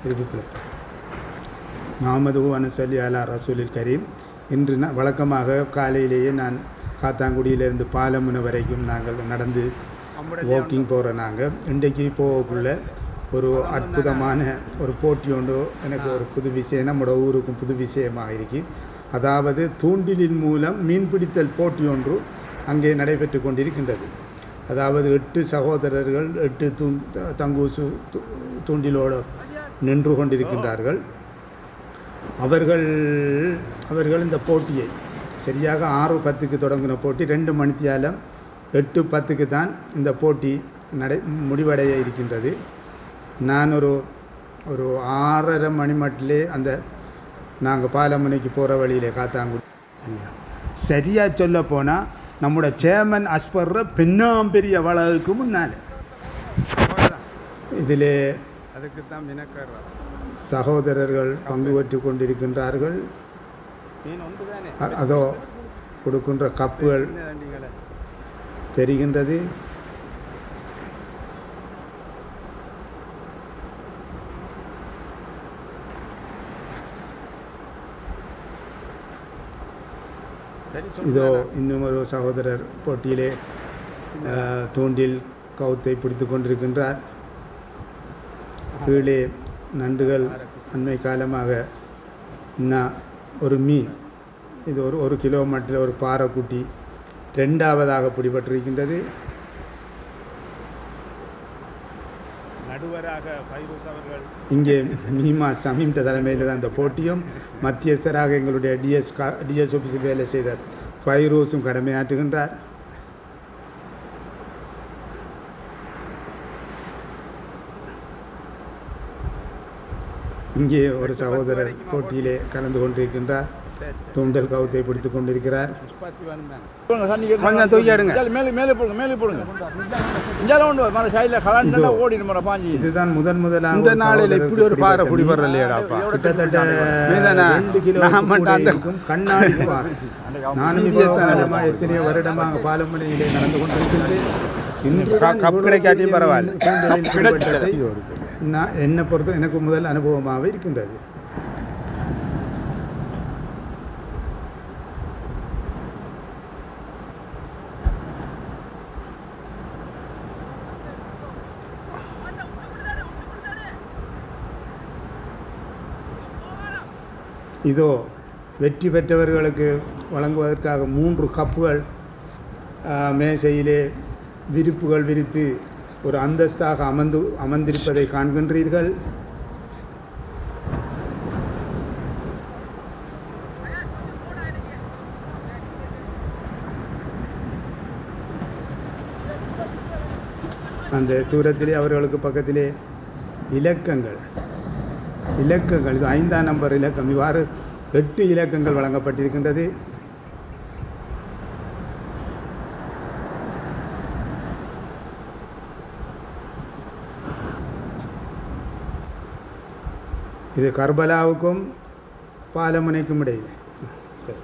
விருப்புக்குள்ள முஹம்மது அனுசல்லி அலா ரசூலில் கரீம். இன்று வழக்கமாக காலையிலேயே நான் காத்தாங்குடியிலேருந்து பாலமுனை வரைக்கும் நாங்கள் நடந்து வாக்கிங் போகிற நாங்கள் இன்றைக்கு போகக்குள்ள ஒரு அற்புதமான ஒரு போட்டி ஒன்று எனக்கு ஒரு புது விஷயம் நம்மளோட ஊருக்கும் புது விஷயமாக இருக்கு. அதாவது தூண்டிலின் மூலம் மீன்பிடித்தல் போட்டி ஒன்று அங்கே நடைபெற்று கொண்டிருக்கின்றது. அதாவது 8 சகோதரர்கள் 8 தங்கூசு தூண்டிலோடு நின்று கொண்டிருக்கின்றார்கள். அவர்கள் இந்த போட்டியை சரியாக 6:10 தொடங்கின போட்டி 2 மணித்தியாலம் 8:10 தான் இந்த போட்டி முடிவடைய இருக்கின்றது. நான் ஒரு 6:30 மணி மட்டிலே நாங்கள் பாலமுனைக்கு போகிற வழியிலே காத்தாங்குடி சரியாக சொல்ல போனால் நம்மளோட சேர்மன் அஸ்பர்ற பெரிய வளவுக்கு முன்னால் இதிலே அதுக்கு தான் சகோதரர்கள் பங்கு பெற்று கொண்டிருக்கின்றார்கள். அதோ கொடுக்கின்ற கப்புகள் தெரிகின்றது. இதோ இன்னும் ஒரு சகோதரர் போட்டியிலே தூண்டில் கவுத்தை பிடித்து கொண்டிருக்கின்றார். கீழே நண்டுகள் அண்மை காலமாக இன்னும் ஒரு மீன் இது ஒரு கிலோமீட்டர் ஒரு பாறைக்குட்டி 2ஆவதாக பிடிபட்டிருக்கின்றது. நடுவராக ஃபைரூஸ் அவர்கள் இங்கே மீமா சமீம் தலைமையில் தான் இந்த போட்டியும் மத்தியஸ்தராக எங்களுடைய டிஎஸ் ஆஃபீஸில் வேலை செய்த ஃபைரூஸும் கடமையாற்றுகின்றார். இங்கே ஒரு சகோதரர் போட்டியிலே கலந்து கொண்டிருக்கின்றார். தூண்டல் கவுத்தை பிடித்து கொண்டிருக்கிறார். இதுதான் முதலாக இந்த நாளில் இப்படி ஒரு பாறை குடிபடுற இல்லையாடாப்பா. கிட்டத்தட்ட 2 கிலோ கண்ணாடி பாறை. நானும் எத்தனையோ வருடமாக பாலமுனையிலே நடந்து கொண்டிருக்கின்றேன். இன்று கிடைக்காட்டியும் பரவாயில்ல. நான் என்னை பொறுத்த எனக்கு முதல் அனுபவமாக இருக்கின்றது. இதோ வெற்றி பெற்றவர்களுக்கு வழங்குவதற்காக 3 கப்புகள் மேசையிலே விரிப்புகள் விரித்து ஒரு அந்தஸ்தாக அமர்ந்திருப்பதை காண்கின்றீர்கள். அந்த தூரத்திலே அவர்களுக்கு பக்கத்திலே இலக்கங்கள் இது 5ஆம் நம்பர் இலக்கம். இவ்வாறு 8 இலக்கங்கள் வழங்கப்பட்டிருக்கின்றது. இது கர்பலாவுக்கும் பாலமுனைக்கும் இடையில். சரி.